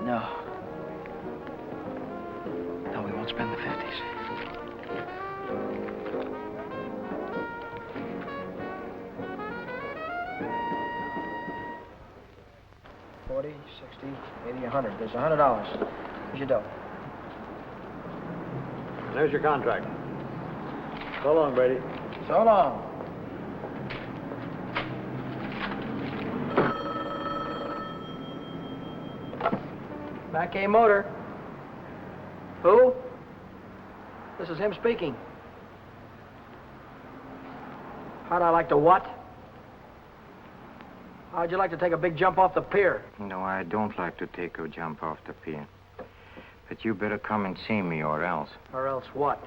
No. No, we won't spend the 50s. $40, $60, $80, $100. There's $100. Here's your dough. There's your contract. So long, Brady. So long. Back A motor. Who? This is him speaking. How'd I like to what? How'd you like to take a big jump off the pier? No, I don't like to take a jump off the pier. But you better come and see me, or else. Or else what?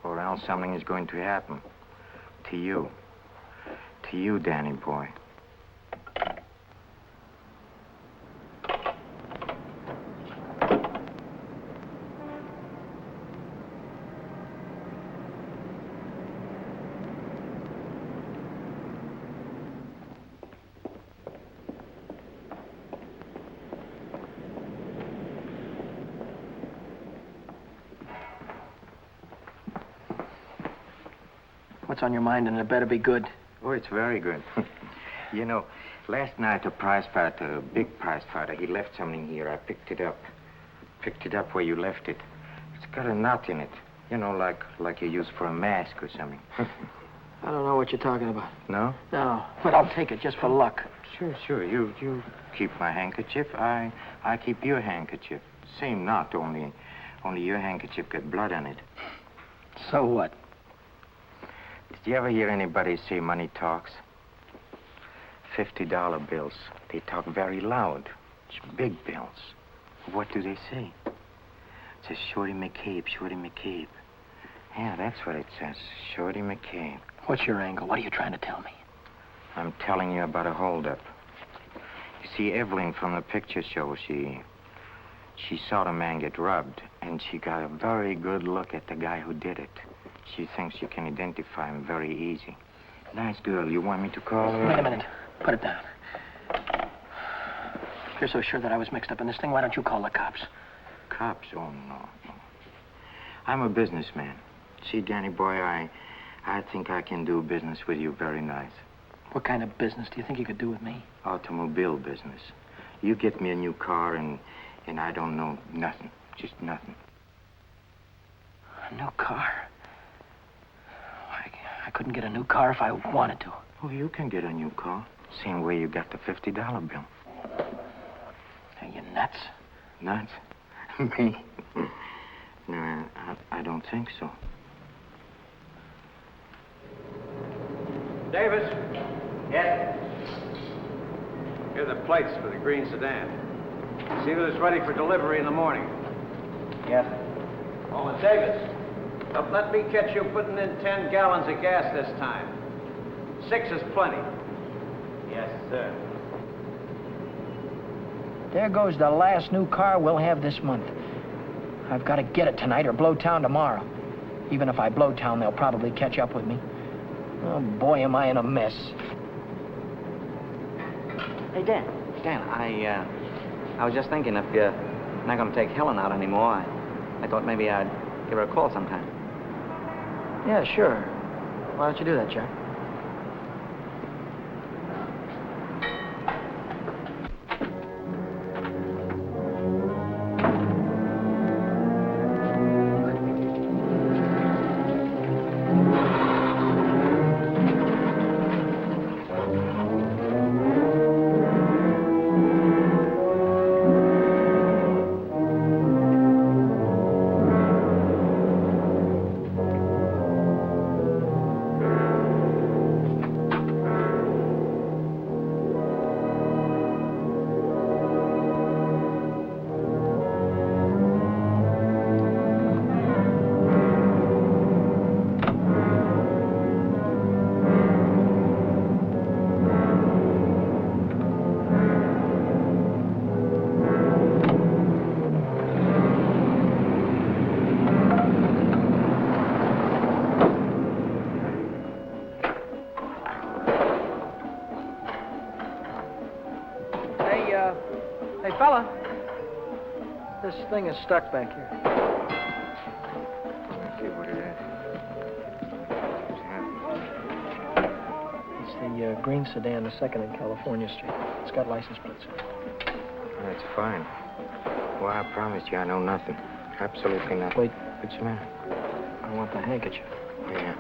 Or else something is going to happen. To you. To you, Danny boy. What's on your mind, and it better be good. Oh, it's very good. You know, last night a prize fighter, a big prize fighter, he left something here. I picked it up. Picked it up where you left it. It's got a knot in it. You know, like you use for a mask or something. I don't know what you're talking about. No? No, but I'll take it just for luck. Sure. You keep my handkerchief. I keep your handkerchief. Same knot, only your handkerchief got blood on it. So what? Did you ever hear anybody say money talks? $50 bills. They talk very loud. It's big bills. What do they say? It says, Shorty McCabe, Shorty McCabe. Yeah, that's what it says, Shorty McCabe. What's your angle? What are you trying to tell me? I'm telling you about a holdup. You see, Evelyn from the picture show, she saw the man get robbed, and she got a very good look at the guy who did it. She thinks you can identify him very easy. Nice girl. You want me to call her? Wait a minute. Put it down. If you're so sure that I was mixed up in this thing, why don't you call the cops? Cops? Oh, no. I'm a businessman. See, Danny boy, I think I can do business with you very nice. What kind of business do you think you could do with me? Automobile business. You get me a new car, and I don't know nothing. Just nothing. A new car? I couldn't get a new car if I wanted to. Oh, you can get a new car. Same way you got the $50 bill. Are you nuts? Nuts? Me? No, I don't think so. Davis, Yes? here are the plates for the green sedan. See that it's ready for delivery in the morning. Yes. Oh, and Davis, don't let me catch you putting in 10 gallons of gas this time. 6 is plenty. Yes, sir. There goes the last new car we'll have this month. I've got to get it tonight or blow town tomorrow. Even if I blow town, they'll probably catch up with me. Oh, boy, am I in a mess. Hey, Dan, I was just thinking if you're not going to take Helen out anymore, I thought maybe I'd give her a call sometime. Yeah, sure. Why don't you do that, Jack? Hey, fella. This thing is stuck back here. Let's see what it is. What's happening? It's the green sedan, the second in California Street. It's got license plates. That's fine. Well, I promised you I know nothing. Absolutely nothing. Wait. What's the matter? I want the handkerchief. Yeah.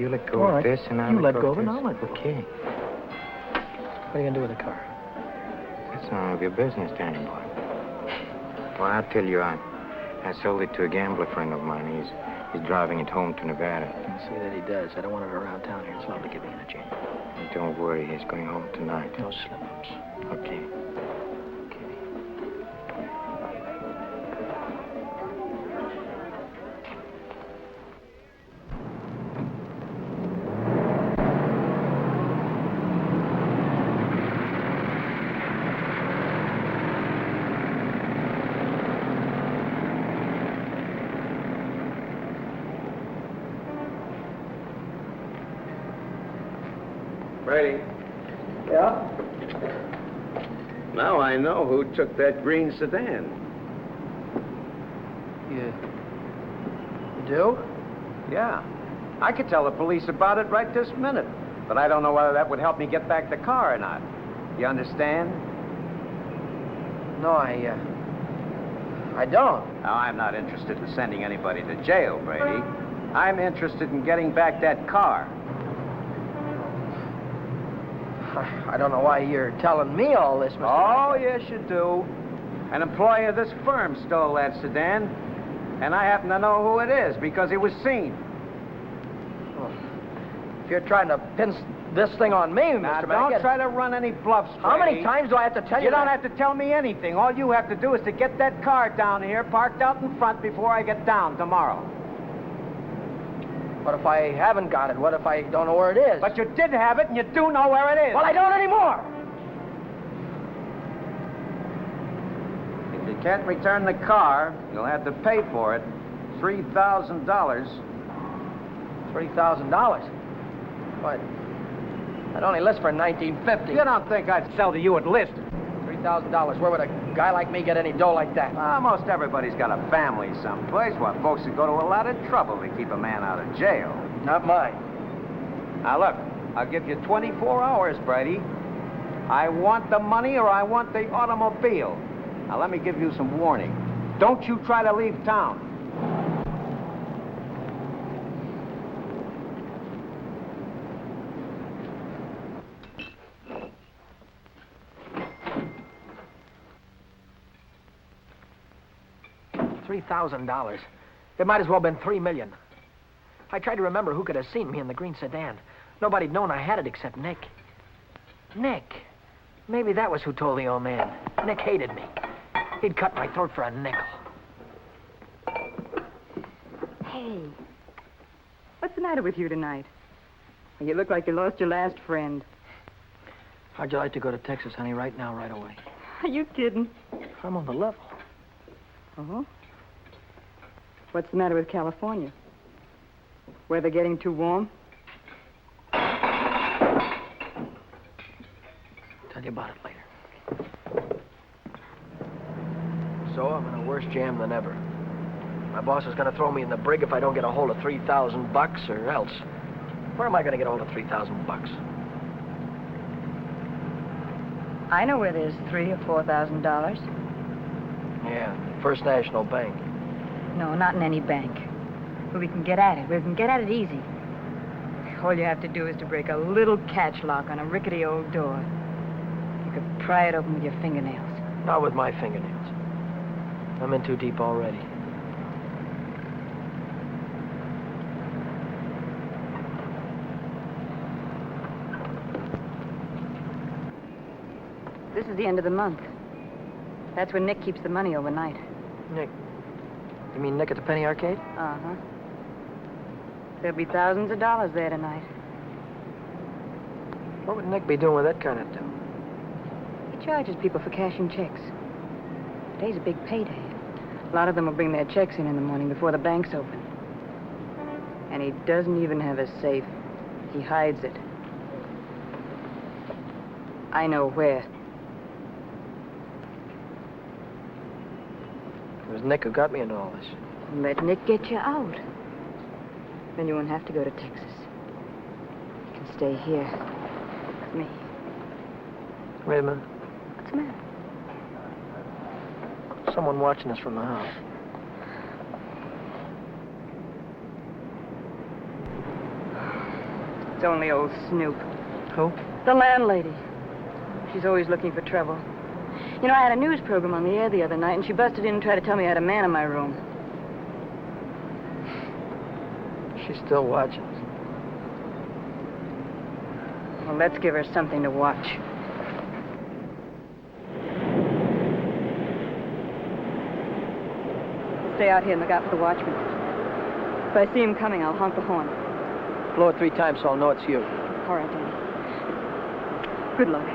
You let go All of right. this and I'll You let go of this. it and I'll let go. Okay. What are you going to do with the car? That's none of your business, Danny boy. Well, I'll tell you, I sold it to a gambler friend of mine. He's driving it home to Nevada. I'll see that he does. I don't want it around town here. It's lovely to get me in a jam. And don't worry, he's going home tonight. No slip-ups. Okay. Brady. Yeah? Now I know who took that green sedan. You do? Yeah. I could tell the police about it right this minute. But I don't know whether that would help me get back the car or not. You understand? No, I don't. Now, I'm not interested in sending anybody to jail, Brady. I'm interested in getting back that car. I don't know why you're telling me all this, Mr. Oh, yes, you do. An employee of this firm stole that sedan, and I happen to know who it is because he was seen. Well, if you're trying to pin this thing on me, Now, Mr. don't Mackett. try to run any bluffs, Brady. How many times do I have to tell you You don't that? have to tell me anything. All you have to do is to get that car down here, parked out in front before I get down tomorrow. What if I haven't got it? What if I don't know where it is? But you did have it, and you do know where it is. Well, I don't anymore. If you can't return the car, you'll have to pay for it. $3,000. $3,000. What? That only lists for $19.50. You don't think I'd sell to you at list? $3,000. Where would a guy like me get any dough like that? Most everybody's got a family someplace. Well, folks would go to a lot of trouble to keep a man out of jail. Not mine. Now, look, I'll give you 24 hours, Brady. I want the money or I want the automobile. Now, let me give you some warning. Don't you try to leave town. $3,000. It might as well have been $3 million. I tried to remember who could have seen me in the green sedan. Nobody'd known I had it except Nick. Nick. Maybe that was who told the old man. Nick hated me. He'd cut my throat for a nickel. Hey, what's the matter with you tonight? You look like you lost your last friend. How'd you like to go to Texas, honey, right now, right away? Are you kidding? I'm on the level. Oh? What's the matter with California? Weather getting too warm? Tell you about it later. So I'm in a worse jam than ever. My boss is going to throw me in the brig if I don't get a hold of $3,000 or else. Where am I going to get a hold of $3,000? I know where there's $3,000 or $4,000. Yeah, First National Bank. No, not in any bank. But we can get at it. We can get at it easy. All you have to do is to break a little catch lock on a rickety old door. You could pry it open with your fingernails. Not with my fingernails. I'm in too deep already. This is the end of the month. That's when Nick keeps the money overnight. Nick. You mean Nick at the Penny Arcade? Uh-huh. There'll be thousands of dollars there tonight. What would Nick be doing with that kind of dough? He charges people for cashing checks. Today's a big payday. A lot of them will bring their checks in the morning before the bank's open. And he doesn't even have a safe. He hides it. I know where. was Nick who got me into all this. Let Nick get you out. Then you won't have to go to Texas. You can stay here with me. Wait a minute. What's the matter? Someone watching us from the house. It's only old Snoop. Who? The landlady. She's always looking for trouble. You know, I had a news program on the air the other night, and she busted in and tried to tell me I had a man in my room. She's still watching us. Well, let's give her something to watch. Stay out here and look out for the watchman. If I see him coming, I'll honk the horn. Blow it 3 times so I'll know it's you. All right, Danny. Good luck.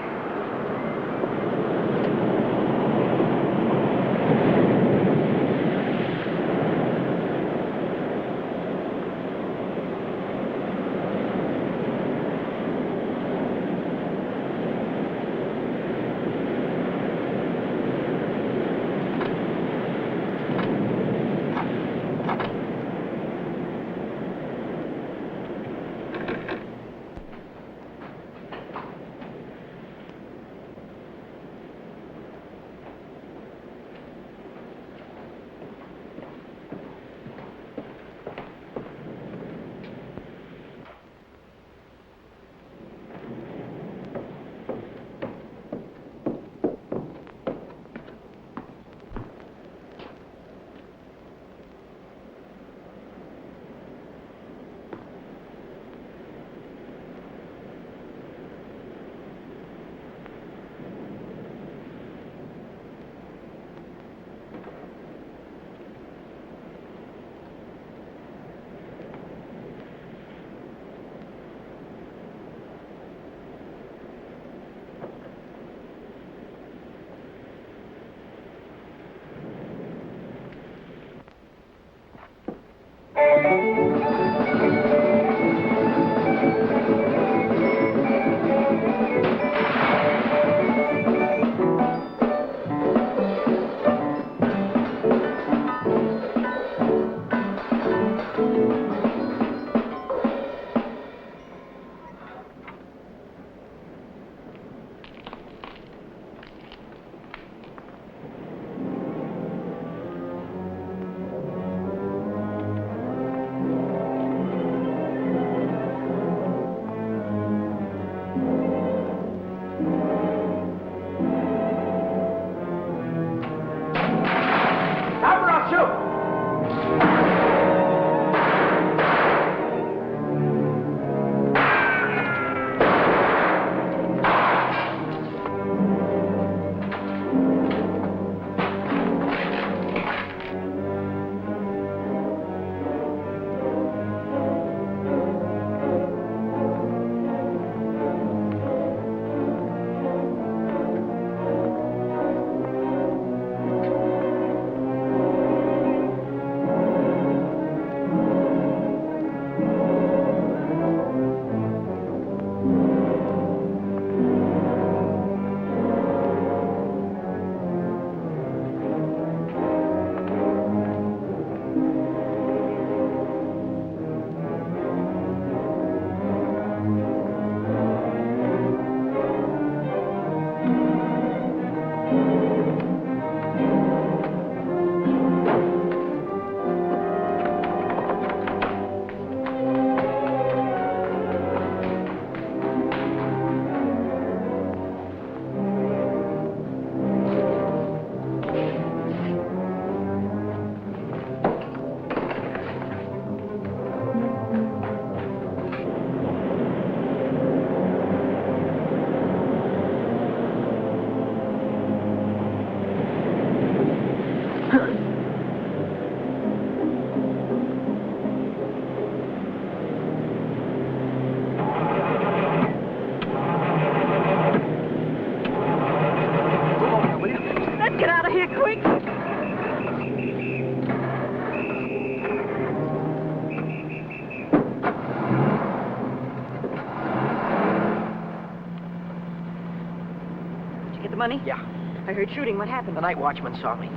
Money? Yeah. I heard shooting. What happened? The night watchman saw me.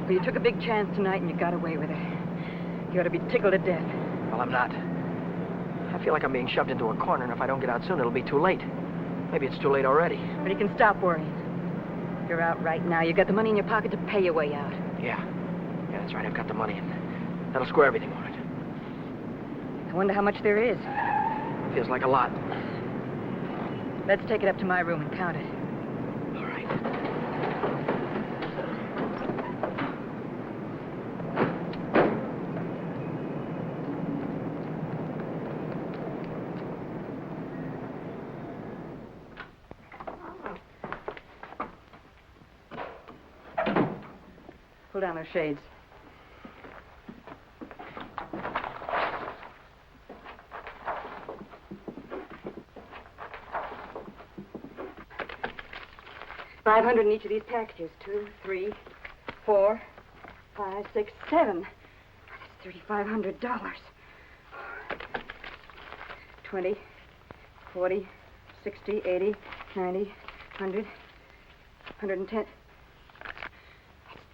Well, you took a big chance tonight and you got away with it. You ought to be tickled to death. Well, I'm not. I feel like I'm being shoved into a corner, and if I don't get out soon, it'll be too late. Maybe it's too late already. But you can stop worrying. You're out right now. You got the money in your pocket to pay your way out. Yeah, that's right. I've got the money, and that'll square everything, won't it? I wonder how much there is. Feels like a lot. Let's take it up to my room and count it. All right. Pull down those shades. $500 in each of these packages. 2, 3, 4, 5, 6, 7. That's $3,500. 20, 40, 60, 80, 90, 100, 110.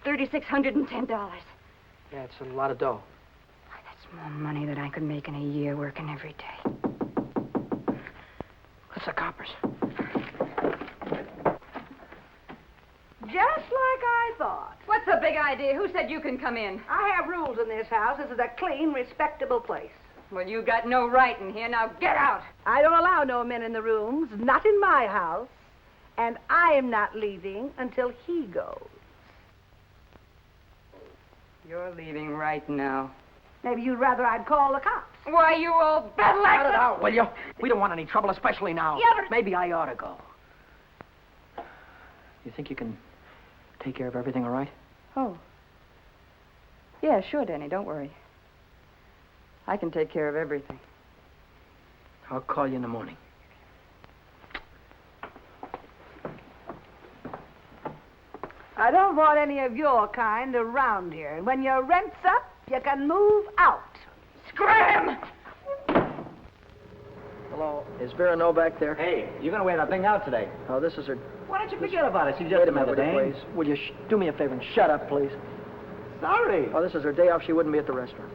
$3,610. Yeah, it's a lot of dough. That's more money than I could make in a year working every day. What's the coppers? Just like I thought. What's the big idea? Who said you can come in? I have rules in this house. This is a clean, respectable place. Well, you got no right in here. Now get out. I don't allow no men in the rooms, not in my house. And I am not leaving until he goes. You're leaving right now. Maybe you'd rather I'd call the cops. Why, you old battle Cut it out, will you? We don't want any trouble, especially now. Yeah, but... Maybe I ought to go. You think you can take care of everything all right? Oh. Yeah, sure, Danny. Don't worry. I can take care of everything. I'll call you in the morning. I don't want any of your kind around here. And when your rent's up, you can move out. Scram! Hello. Is Vera Novak there? Hey, you're going to wear that thing out today. Oh, this is her... Why don't you forget about it? She's just Wait a another minute, will you, dame. please? Will you do me a favor and shut up, please? Sorry. Oh, this is her day off. She wouldn't be at the restaurant.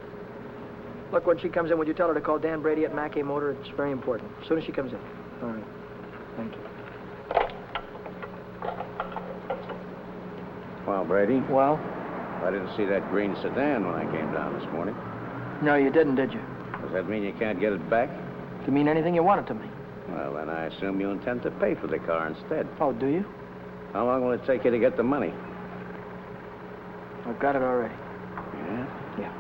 Look, when she comes in, would you tell her to call Dan Brady at Mackey Motor? It's very important. As soon as she comes in. All right. Thank you. Well, Brady, Well? I didn't see that green sedan when I came down this morning. No, you didn't, did you? Does that mean you can't get it back? You mean anything you want it to me? Well, then I assume you intend to pay for the car instead. Oh, do you? How long will it take you to get the money? I've got it already. Yeah? Yeah.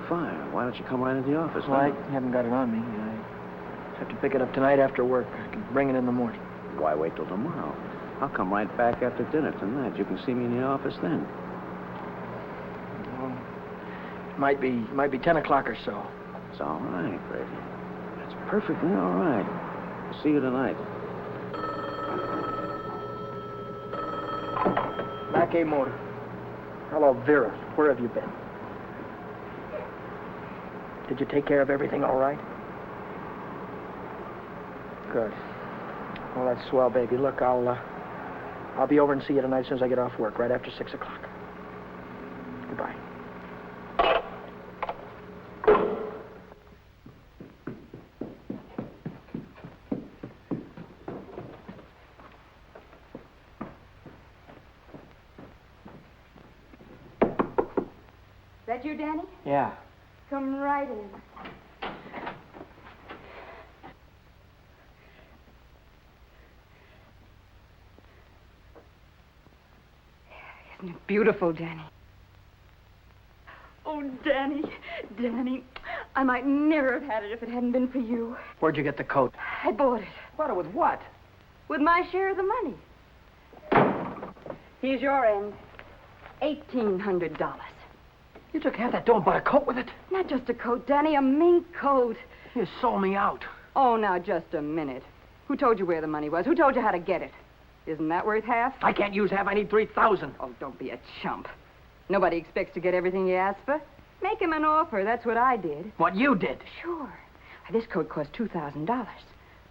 Fine. Why don't you come right into the office? Well, I now? haven't got it on me. I have to pick it up tonight after work. I can bring it in the morning. Why wait till tomorrow? I'll come right back after dinner tonight. You can see me in the office then. Well, might be 10 o'clock or so. It's all right, Brady. That's perfectly all right. I'll see you tonight. Mackey Motor. Hello, Vera. Where have you been? Did you take care of everything all right? Good. Well, that's swell, baby. Look, I'll be over and see you tonight as soon as I get off work, right after 6 o'clock. Goodbye. That you, Danny? Yeah. Come right in. Isn't it beautiful, Danny? Oh, Danny, Danny, I might never have had it if it hadn't been for you. Where'd you get the coat? I bought it. Bought it with what? With my share of the money. Here's your end. $1,800. You took half that dough and bought a coat with it? Not just a coat, Danny, a mink coat. You sold me out. Oh, now, just a minute. Who told you where the money was? Who told you how to get it? Isn't that worth half? I can't use half. I need 3,000. Oh, don't be a chump. Nobody expects to get everything you ask for. Make him an offer. That's what I did. What you did? Sure. Why, this coat cost $2,000.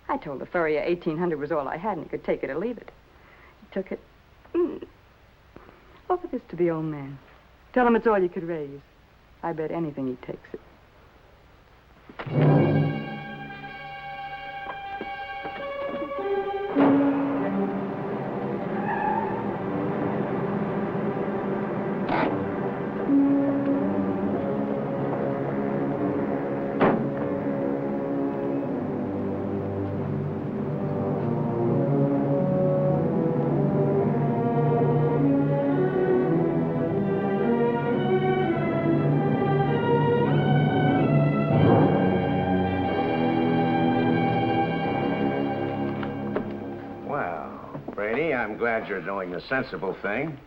I told the furrier $1,800 was all I had, and he could take it or leave it. He took it. Offer this to the old man. Tell him it's all you could raise. I bet anything he takes it. I'm glad you're doing the sensible thing.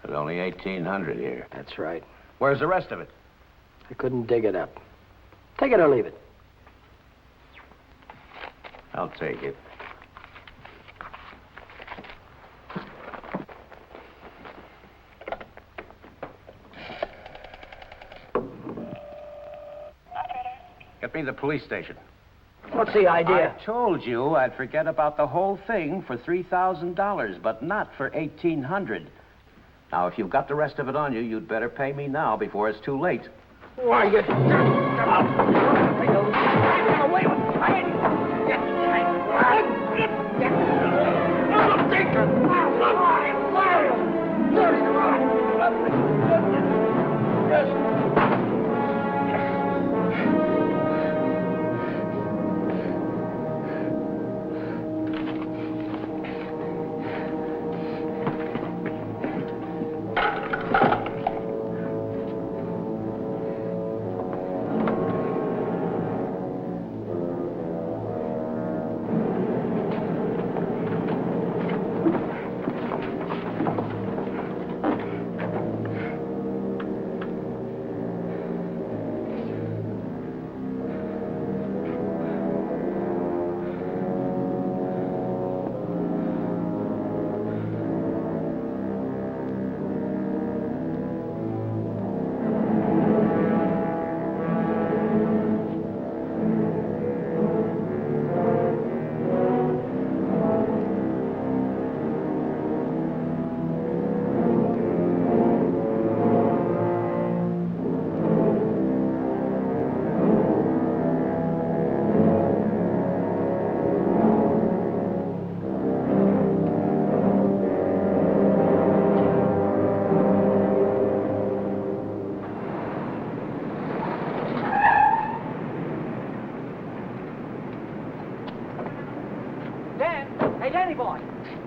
There's only 1,800 here. That's right. Where's the rest of it? I couldn't dig it up. Take it or leave it. I'll take it. Get me the police station. What's the idea? I told you I'd forget about the whole thing for $3,000, but not for 1,800. Now, if you've got the rest of it on you, you'd better pay me now before it's too late. Why, you...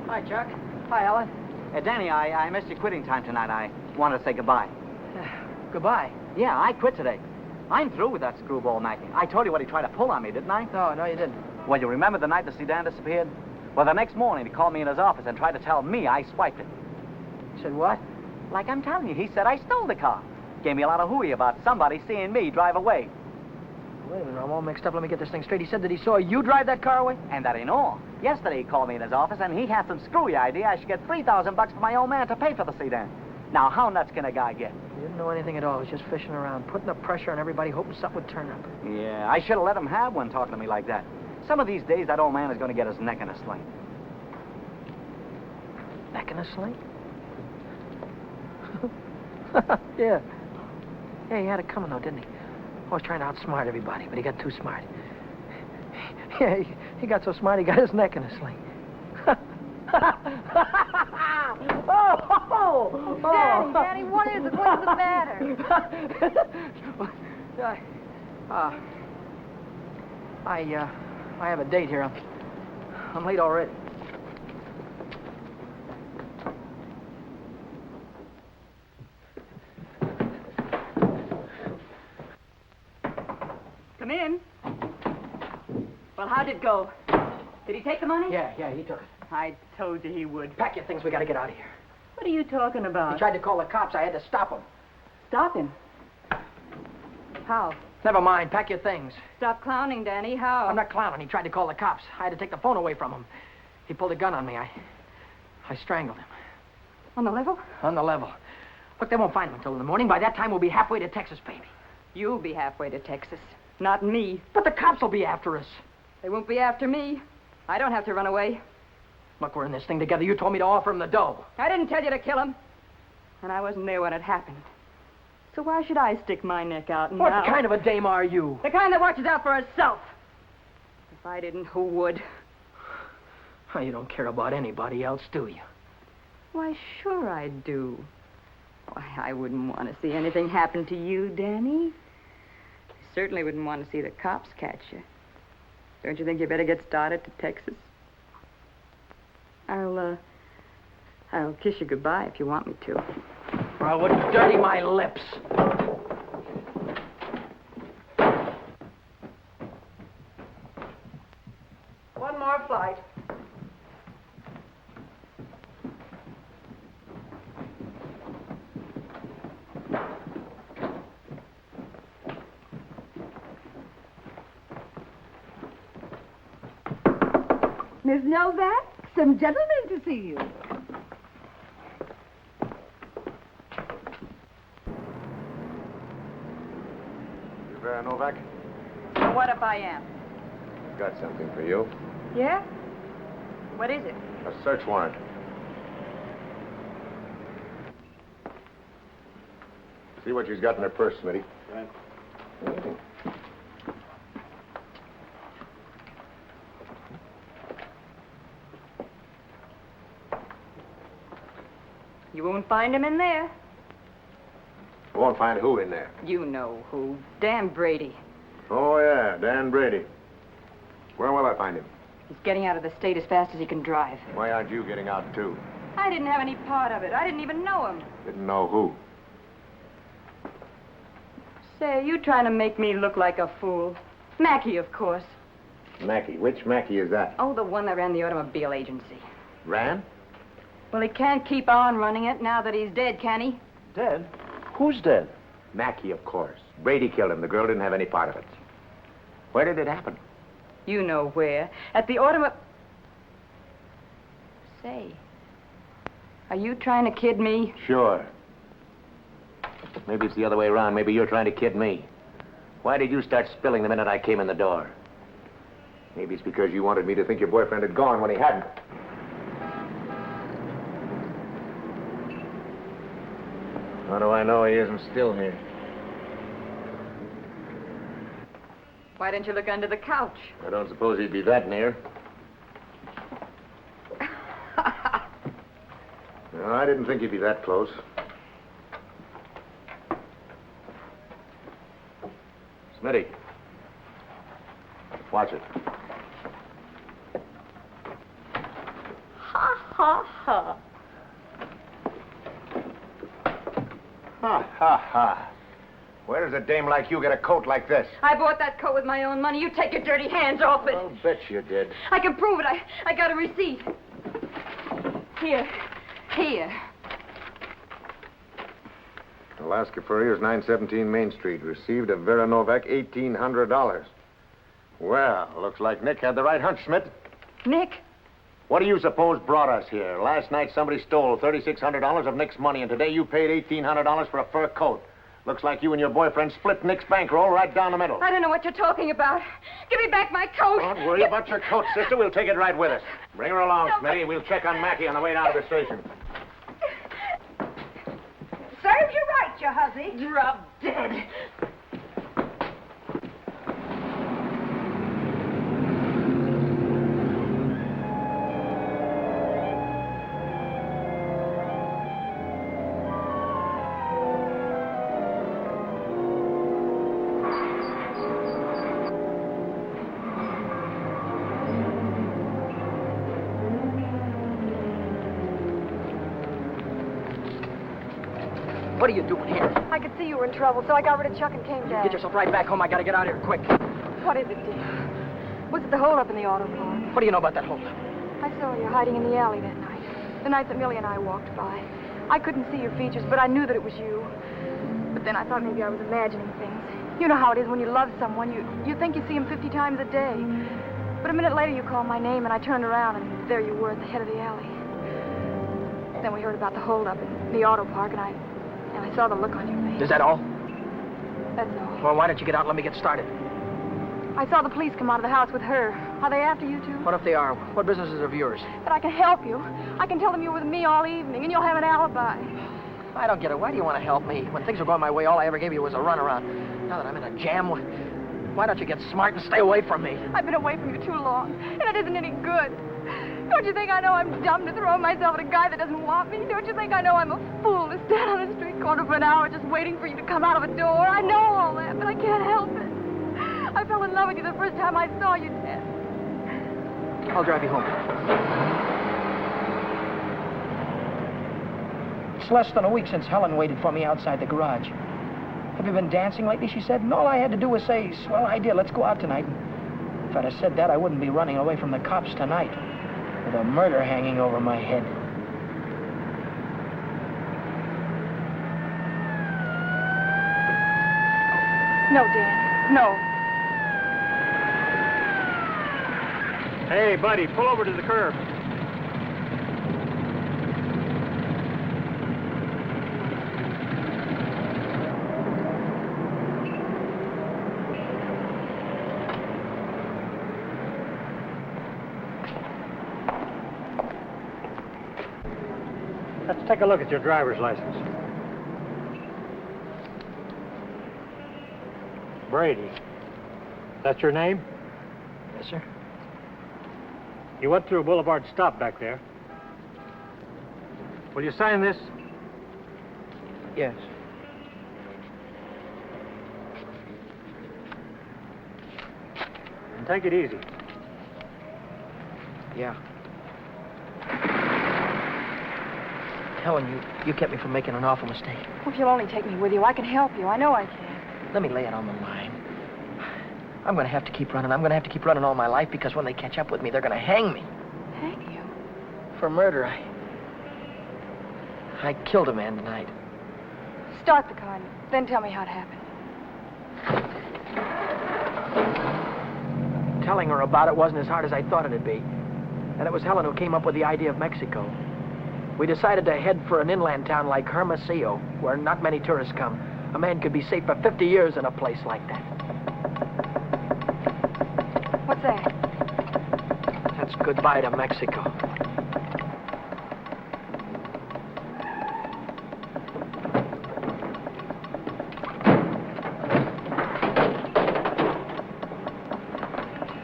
Hi, Chuck. Hi, Ellen. Danny, I missed your quitting time tonight. I wanted to say goodbye. Goodbye. Yeah, I quit today. I'm through with that screwball Mackie. I told you what he tried to pull on me, didn't I? No, you didn't. Well, you remember the night the sedan disappeared? Well, the next morning he called me in his office and tried to tell me I swiped it. Said what? Like I'm telling you, he said I stole the car. Gave me a lot of hooey about somebody seeing me drive away. Wait a minute, I'm all mixed up. Let me get this thing straight. He said that he saw you drive that car away? And that ain't all. Yesterday he called me in his office and he had some screwy idea I should get $3,000 for my old man to pay for the sedan. Now, how nuts can a guy get? He didn't know anything at all. He was just fishing around, putting the pressure on everybody, hoping something would turn up. Yeah, I should have let him have one talking to me like that. Some of these days, that old man is going to get his neck in a sling. Neck in a sling? Yeah. Yeah, he had it coming, though, didn't he? Always trying to outsmart everybody, but he got too smart. Yeah, he got so smart he got his neck in a sling. Daddy, what is it? What's the matter? I have a date here. I'm late already. Come in. Well, how'd it go? Did he take the money? Yeah, he took it. I told you he would. Pack your things, we gotta get out of here. What are you talking about? He tried to call the cops. I had to stop him. Stop him. How? Never mind, pack your things. Stop clowning, Danny. How? I'm not clowning. He tried to call the cops. I had to take the phone away from him. He pulled a gun on me. I strangled him. On the level? On the level. Look, they won't find him until in the morning. By that time, we'll be halfway to Texas, baby. You'll be halfway to Texas. Not me. But the cops will be after us. They won't be after me. I don't have to run away. Look, we're in this thing together. You told me to offer him the dough. I didn't tell you to kill him. And I wasn't there when it happened. So why should I stick my neck out now? What kind of a dame are you? The kind that watches out for herself. If I didn't, who would? Oh, you don't care about anybody else, do you? Why, sure I do. Why, I wouldn't want to see anything happen to you, Danny. I certainly wouldn't want to see the cops catch you. Don't you think you better get started to Texas? I'll kiss you goodbye if you want me to. Or I would dirty my lips. One more flight. Miss Novak, some gentlemen to see you. You there, Novak? So what if I am? Got something for you. Yeah? What is it? A search warrant. See what she's got in her purse, Smitty. Right. You won't find him in there. I won't find who in there. You know who. Dan Brady. Oh, yeah, Dan Brady. Where will I find him? He's getting out of the state as fast as he can drive. Why aren't you getting out, too? I didn't have any part of it. I didn't even know him. Didn't know who. Say, you trying to make me look like a fool. Mackey, of course. Mackey. Which Mackey is that? Oh, the one that ran the automobile agency. Ran? Well, he can't keep on running it now that he's dead, can he? Dead? Who's dead? Mackey, of course. Brady killed him. The girl didn't have any part of it. Where did it happen? You know where. At the automobile... Say, are you trying to kid me? Sure. Maybe it's the other way around. Maybe you're trying to kid me. Why did you start spilling the minute I came in the door? Maybe it's because you wanted me to think your boyfriend had gone when he hadn't. How do I know he isn't still here? Why didn't you look under the couch? I don't suppose he'd be that near. No, I didn't think he'd be that close. Smitty. Watch it. Ha, ha, ha. Ha, ha, ha. Where does a dame like you get a coat like this? I bought that coat with my own money. You take your dirty hands off it. I'll bet you did. I can prove it. I got a receipt. Here. Here. Alaska Furrier's 917 Main Street. Received of Vera Novak $1,800. Well, looks like Nick had the right hunch, Schmidt. Nick? What do you suppose brought us here? Last night somebody stole $3,600 of Nick's money, and today you paid $1,800 for a fur coat. Looks like you and your boyfriend split Nick's bankroll right down the middle. I don't know what you're talking about. Give me back my coat. Don't worry about your coat, sister. We'll take it right with us. Bring her along, Smitty. We'll check on Mackie on the way down to the station. Serves you right, you hussy. Drop dead. What are you doing here? I could see you were in trouble, so I got rid of Chuck and came You down. get yourself right back home. I gotta get out of here quick. What is it, dear? Was it the holdup in the auto park? What do you know about that holdup? I saw you hiding in the alley that night. The night that Millie and I walked by. I couldn't see your features, but I knew that it was you. But then I thought maybe I was imagining things. You know how it is when you love someone. You think you see him 50 times a day. But a minute later you called my name, and I turned around, and there you were at the head of the alley. Then we heard about the holdup in the auto park, and I saw the look on your face. Is that all? That's all. Well, why don't you get out and let me get started? I saw the police come out of the house with her. Are they after you, too? What if they are? What business is of yours? But I can help you. I can tell them you were with me all evening, and you'll have an alibi. I don't get it. Why do you want to help me? When things were going my way, all I ever gave you was a runaround. Now that I'm in a jam, why don't you get smart and stay away from me? I've been away from you too long, and it isn't any good. Don't you think I know I'm dumb to throw myself at a guy that doesn't want me? Don't you think I know I'm a fool to stand on a street corner for an hour just waiting for you to come out of a door? I know all that, but I can't help it. I fell in love with you the first time I saw you, Ted. I'll drive you home. It's less than a week since Helen waited for me outside the garage. Have you been dancing lately, she said, and all I had to do was say, swell idea, let's go out tonight. If I'd have said that, I wouldn't be running away from the cops tonight, with a murder hanging over my head. No, Dan, no. Hey, buddy, pull over to the curb. Let's take a look at your driver's license. Brady. That's your name? Yes, sir. You went through Boulevard Stop back there. Will you sign this? Yes. And take it easy. Yeah. Helen, you kept me from making an awful mistake. Well, if you'll only take me with you, I can help you. I know I can. Let me lay it on the line. I'm going to have to keep running. I'm going to have to keep running all my life because when they catch up with me, they're going to hang me. Hang you? For murder. I killed a man tonight. Start the car and then tell me how it happened. Telling her about it wasn't as hard as I thought it'd be. And it was Helen who came up with the idea of Mexico. We decided to head for an inland town like Hermosillo, where not many tourists come. A man could be safe for 50 years in a place like that. What's that? That's goodbye to Mexico.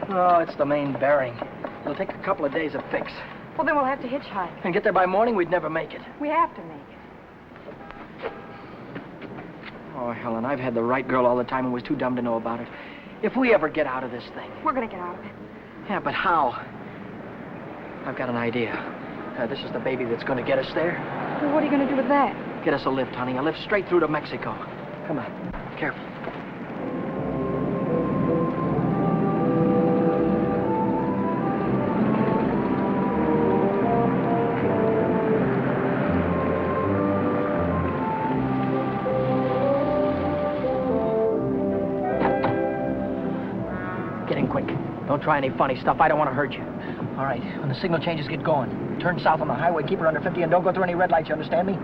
Oh, it's the main bearing. It'll take a couple of days to fix. Well, then we'll have to hitchhike. And get there by morning, we'd never make it. We have to make it. Oh, Helen, I've had the right girl all the time and was too dumb to know about it. If we ever get out of this thing... We're going to get out of it. Yeah, but how? I've got an idea. This is the baby that's going to get us there. Well, what are you going to do with that? Get us a lift, honey. A lift straight through to Mexico. Come on. Careful. Don't try any funny stuff. I don't want to hurt you. All right, when the signal changes, get going. Turn south on the highway, keep her under 50, and don't go through any red lights, you understand me?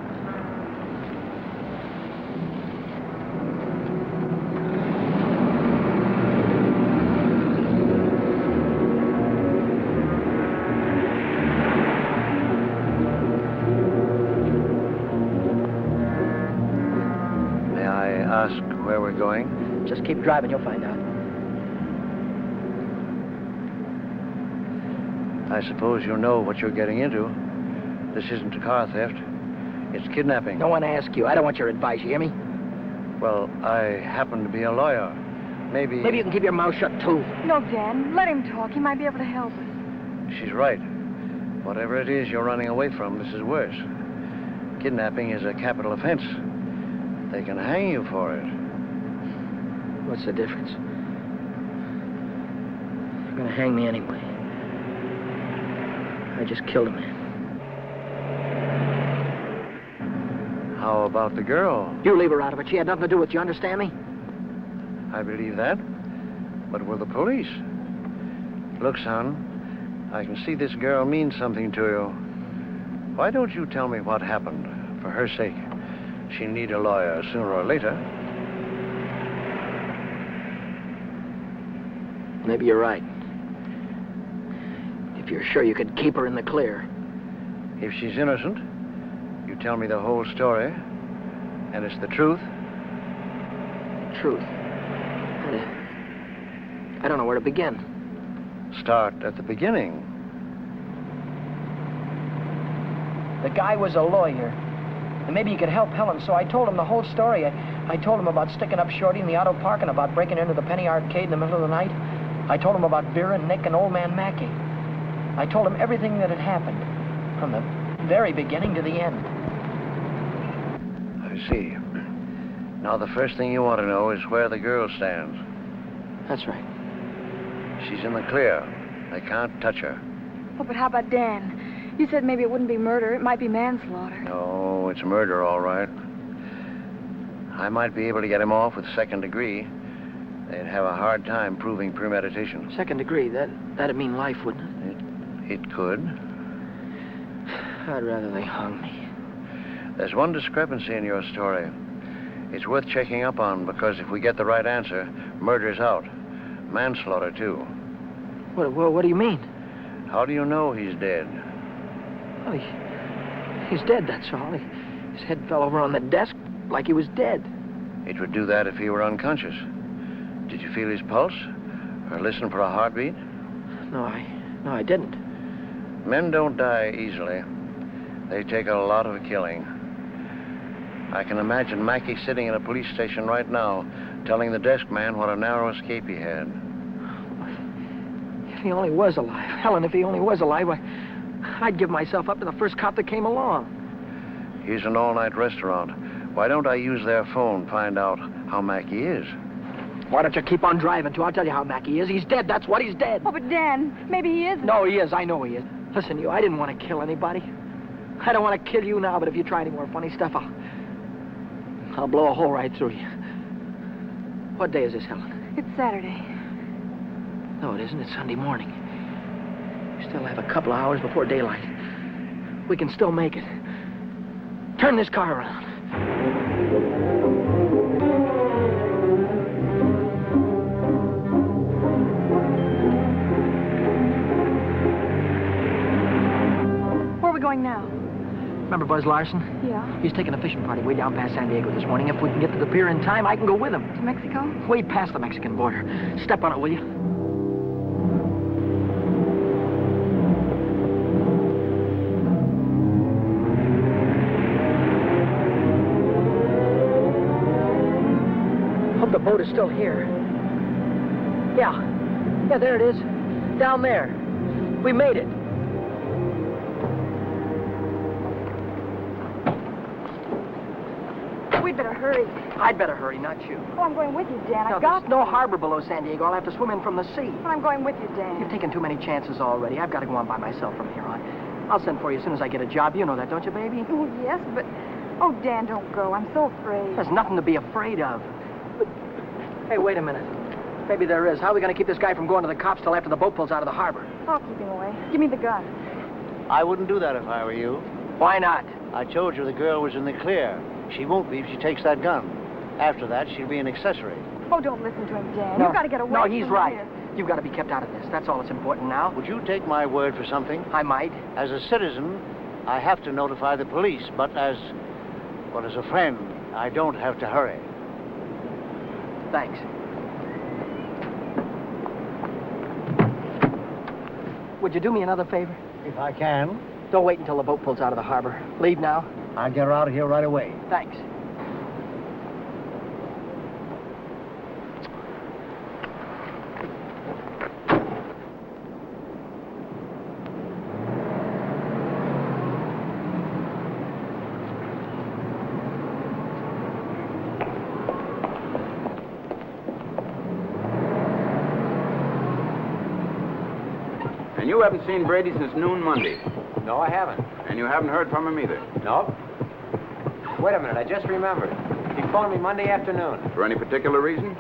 May I ask where we're going? Just keep driving, you'll find out. I suppose you know what you're getting into. This isn't a car theft. It's kidnapping. No one asked you. I don't want your advice, you hear me? Well, I happen to be a lawyer. Maybe you can keep your mouth shut, too. No, Dan. Let him talk. He might be able to help us. She's right. Whatever it is you're running away from, this is worse. Kidnapping is a capital offense. They can hang you for it. What's the difference? They're going to hang me anyway. I just killed a man. How about the girl? You leave her out of it. She had nothing to do with it. You understand me? I believe that. But will the police? Look, son, I can see this girl means something to you. Why don't you tell me what happened? For her sake. She'll need a lawyer sooner or later. Maybe you're right. if you're sure you could keep her in the clear. If she's innocent, you tell me the whole story, and it's the truth. Truth. I don't know where to begin. Start at the beginning. The guy was a lawyer, and maybe he could help Helen, so I told him the whole story. I told him about sticking up Shorty in the auto park and about breaking into the penny arcade in the middle of the night. I told him about Vera and Nick and old man Mackey. I told him everything that had happened, from the very beginning to the end. I see. Now, the first thing you want to know is where the girl stands. That's right. She's in the clear. They can't touch her. Oh, but how about Dan? You said maybe it wouldn't be murder. It might be manslaughter. No, it's murder, all right. I might be able to get him off with second degree. They'd have a hard time proving premeditation. Second degree, that'd mean life, wouldn't it? It could. I'd rather they hung me. There's one discrepancy in your story. It's worth checking up on, because if we get the right answer, murder's out. Manslaughter, too. What do you mean? How do you know he's dead? Well, he's dead, that's all. His head fell over on the desk like he was dead. It would do that if he were unconscious. Did you feel his pulse? Or listen for a heartbeat? No, I didn't. Men don't die easily. They take a lot of killing. I can imagine Mackey sitting in a police station right now, telling the desk man what a narrow escape he had. If he only was alive. Helen, if he only was alive, I'd give myself up to the first cop that came along. Here's an all-night restaurant. Why don't I use their phone, find out how Mackey is? Why don't you keep on driving, too? I'll tell you how Mackey is. He's dead, that's what, he's dead. Oh, but Dan, maybe he isn't. No, he is. I know he is. Listen, you, I didn't want to kill anybody. I don't want to kill you now, but if you try any more funny stuff, I'll blow a hole right through you. What day is this, Helen? It's Saturday. No, it isn't. It's Sunday morning. We still have a couple of hours before daylight. We can still make it. Turn this car around. Where are we going now? Remember Buzz Larson? Yeah. He's taking a fishing party way down past San Diego this morning. If we can get to the pier in time, I can go with him. To Mexico? Way past the Mexican border. Step on it, will you? Hope the boat is still here. Yeah, there it is. Down there. We made it. We'd better hurry. I'd better hurry, not you. Oh, I'm going with you, Dan. No, I've got there's no harbor below San Diego. I'll have to swim in from the sea. But I'm going with you, Dan. You've taken too many chances already. I've got to go on by myself from here on. I'll send for you as soon as I get a job. You know that, don't you, baby? Oh, yes, but... Oh, Dan, don't go. I'm so afraid. There's nothing to be afraid of. Hey, wait a minute. Maybe there is. How are we going to keep this guy from going to the cops till after the boat pulls out of the harbor? I'll keep him away. Give me the gun. I wouldn't do that if I were you. Why not? I told you the girl was in the clear. She won't be if she takes that gun. After that, she'll be an accessory. Oh, don't listen to him, Dan. No. You've got to get away No, from he's here. right. You've got to be kept out of this. That's all that's important now. Would you take my word for something? I might. As a citizen, I have to notify the police, but as a friend, I don't have to hurry. Thanks. Would you do me another favor? If I can, Don't wait until the boat pulls out of the harbor. Leave now. I'll get her out of here right away. Thanks. And you haven't seen Brady since noon Monday. No, I haven't. And you haven't heard from him either. Nope. Wait a minute, I just remembered. He phoned me Monday afternoon. For any particular reason?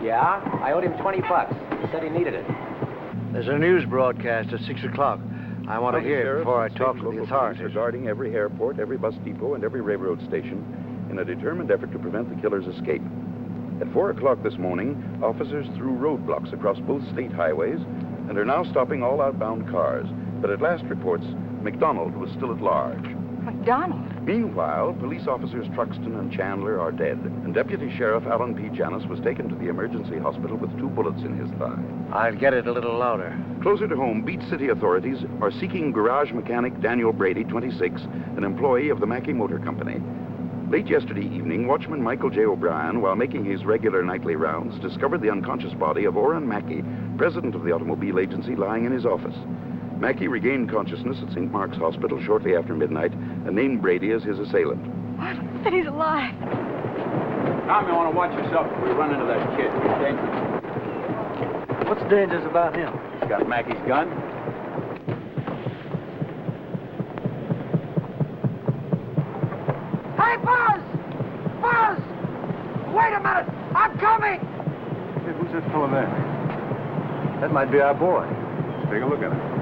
Yeah, I owed him $20. He said he needed it. There's a news broadcast at 6 o'clock. I want to hear it before I talk to the authorities. Regarding every airport, every bus depot, and every railroad station in a determined effort to prevent the killer's escape. At 4 o'clock this morning, officers threw roadblocks across both state highways and are now stopping all outbound cars, But at last reports, MacDonald was still at large. MacDonald? Meanwhile, police officers Truxton and Chandler are dead, and Deputy Sheriff Alan P. Janis was taken to the emergency hospital with 2 bullets in his thigh. I'll get it a little louder. Closer to home, Beach City authorities are seeking garage mechanic Daniel Brady, 26, an employee of the Mackey Motor Company. Late yesterday evening, watchman Michael J. O'Brien, while making his regular nightly rounds, discovered the unconscious body of Oren Mackey, president of the automobile agency, lying in his office. Mackey regained consciousness at St. Mark's Hospital shortly after midnight and named Brady as his assailant. What? That he's alive. Tom, you want to watch yourself if we run into that kid. He's dangerous. What's dangerous about him? He's got Mackey's gun. Hey, Buzz! Buzz! Wait a minute! I'm coming! Hey, who's that fellow there? That might be our boy. Let's take a look at him.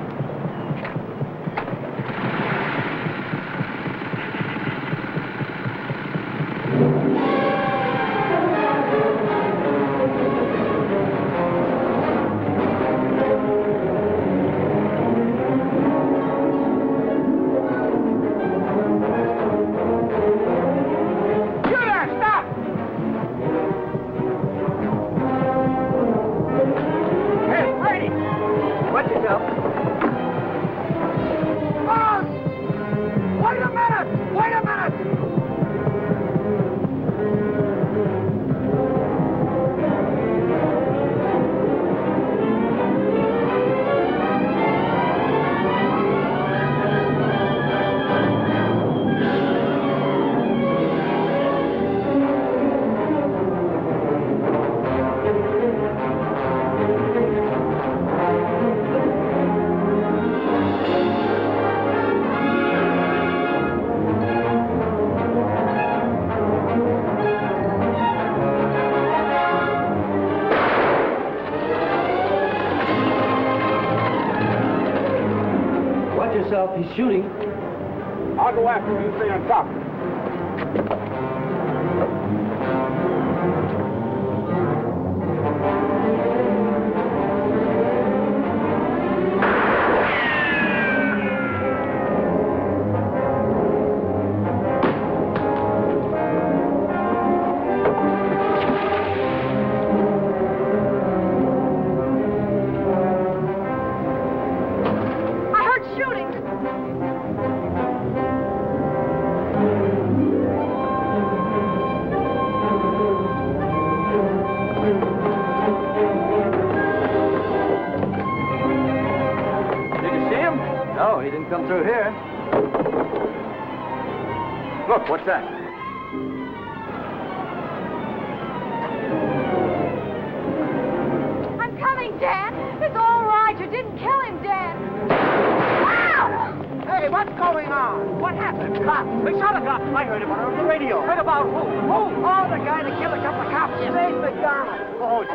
He's shooting. I'll go after him. You stay on top. Come through here. Look, what's that? I'm coming, Dan. It's all right. You didn't kill him, Dan. Ah! Hey, what's going on? What happened? Cops. They shot a cop. I heard him on the radio. Heard about who? Oh, the guy that killed a couple of cops. His name's McDonald. Oh,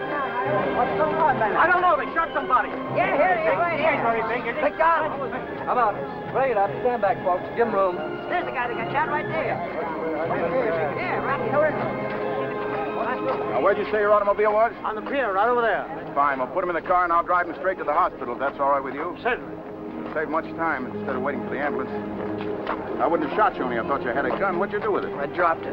What's going on, man? I don't know. They shot somebody. Yeah, here he is, right He ain't very big, is he? McDonald. Come on. Play it up. Stand back, folks. Give him room. There's the guy that got shot right there. Yeah, right here. Now, where'd you say your automobile was? On the pier, right over there. Fine. We'll put him in the car and I'll drive him straight to the hospital, if that's all right with you. Certainly. Save much time instead of waiting for the ambulance. I wouldn't have shot you only I thought you had a gun. What'd you do with it? I dropped it.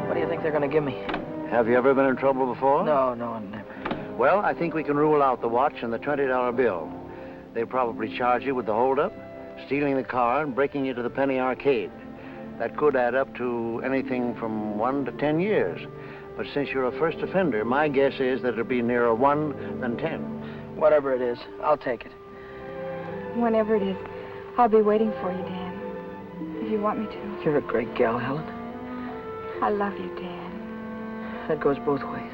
What do you think they're going to give me? Have you ever been in trouble before? No, never. Well, I think we can rule out the watch and the $20 bill. They probably charge you with the holdup, stealing the car, and breaking you to the penny arcade. That could add up to anything from 1 to 10 years. But since you're a first offender, my guess is that it'll be nearer 1 than 10. Whatever it is, I'll take it. Whenever it is, I'll be waiting for you, Dan. If you want me to. You're a great gal, Helen. I love you, Dan. That goes both ways.